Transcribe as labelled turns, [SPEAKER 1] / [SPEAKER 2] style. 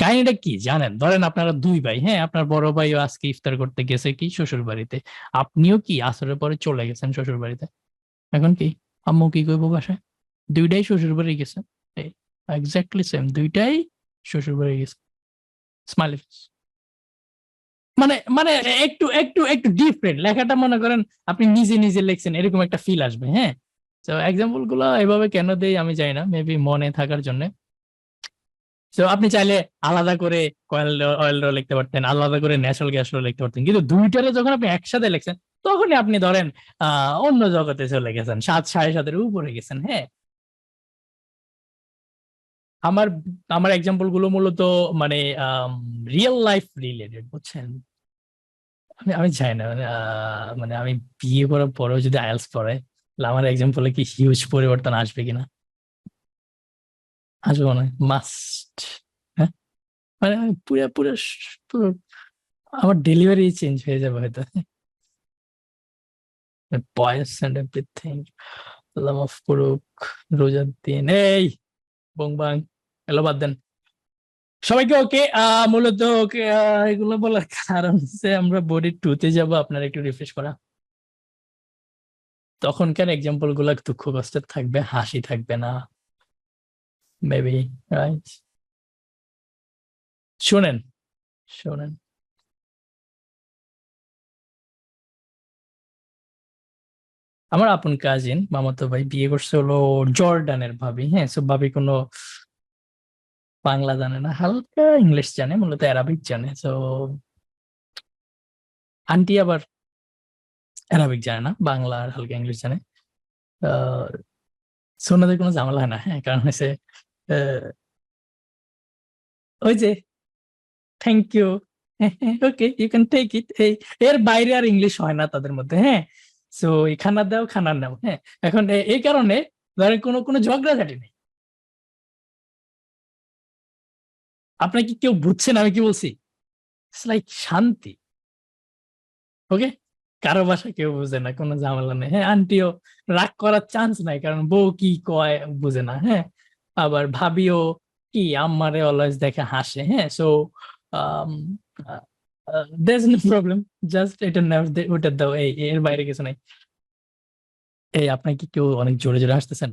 [SPEAKER 1] কাহিনীটা কি জানেন? ধরেন আপনারা দুই ভাই, হ্যাঁ, আপনার বড় ভাইও আজকে ইফতার করতে গেছে কি শ্বশুর বাড়িতে, আপনিও কি আসরের পরে চলে গেছেন শ্বশুর বাড়িতে। এখন কি আম্মু কি করবো বাসায়? দুইটাই শ্বশুর বাড়ি গেছে, এক্স্যাক্টলি সেম, দুইটাই শ্বশুর বাড়ি গেছে। Smiley face. মানে মানে একটু একটু একটু ডিফারেন্ট লেখাটা, মনে করেন আপনি নিজে নিজে লিখছেন এরকম একটা ফিল আসবে। হ্যাঁ, তো এক্সাম্পল গুলো এভাবে কেন দেই আমি জানি না, মেবি মনে থাকার জন্য। তো আপনি চাইলে আলাদা করে কয়েল অয়েল র লিখতে পারতেন, আলাদা করে ন্যাচারাল গ্যাস র লিখতে পারতেন, কিন্তু দুইটারে যখন আপনি একসাথে লিখছেন তখনই আপনি ধরেন অন্য জগতে চলে গেছেন, 7 সাড়ে 7-এর উপরে গেছেন। হ্যাঁ, আমার আমার এক্সাম্পল গুলো মূলত মানে রিয়েল লাইফ রিলেটেড, বুঝছেন। আমি আমি চাই না মানে মানে আমি বিয়ে করার পরেও যদি আইএলটিএস পড়ে, তাহলে আমার এক্সাম্পলে কি হিউজ পরিবর্তন আসবে কিনা? আসবে না, মাস্ট। হ্যাঁ, মানে আমি পুরো পুরো পুরো আমার ডেলিভারি চেঞ্জ হয়ে যাবে হয়তো। বয়স এন্ড এভরিথিং, আল্লাহ মাফ করুক, রোজার দিন, এই বং বাং, এলো বাদ দেন। সবাইকে ওকে, মূলত ওকে এগুলো বলার কারণ হচ্ছে আমরা বডি 2-তে যাবো, আপনার একটু রিফ্রেশ করা। তখনকার এক্সাম্পল গুলা দুঃখ কষ্টের থাকবে, হাসি থাকবে না, মেবি, রাইট? শোনেন, শোনেন, আমার আপন কাজিন মামাতো ভাই বিয়ে করছে হলো জর্ডানের ভাবি। হ্যাঁ, সো ভাবি কোনো বাংলা জানে না, হালকা ইংলিশ জানে, মূলত অ্যারাবিক জানে। তো আন্টি আবার অ্যারাবিক জানে না, বাংলা আর হালকা ইংলিশ জানে। আহ সোনাদের কোনো ঝামেলা হয় না। হ্যাঁ, কারণ হচ্ছে আহ, ওই যে thank you, okay you can take it, এর বাইরে আর ইংলিশ হয় না তাদের মধ্যে। হ্যাঁ, সো এই খানা দাও, খানা নাও। হ্যাঁ, এখন এই কারণে ধরেন কোনো কোনো ঝগড়াঝাটি নেই। আপনার কি কেউ বুঝছেন আমি কি বলছি? ইটস লাইক শান্তি। ওকে, কারো বাসা কেউ বুঝে না, কোনো ঝামেলা নেই। হ্যাঁ, আন্টিও রাগ করার চান্স নাই, কারণ বউ কি কয় বুঝে না। হ্যাঁ, আবার ভাবিও কি আম্মারে অলওয়েজ দেখে হাসে। হ্যাঁ, so there's no problem, just এটা নেভার, ওটা দাও, এর বাইরে কিছু নাই। এই আপনার কি কেউ অনেক জোরে জোরে হাসতেছেন?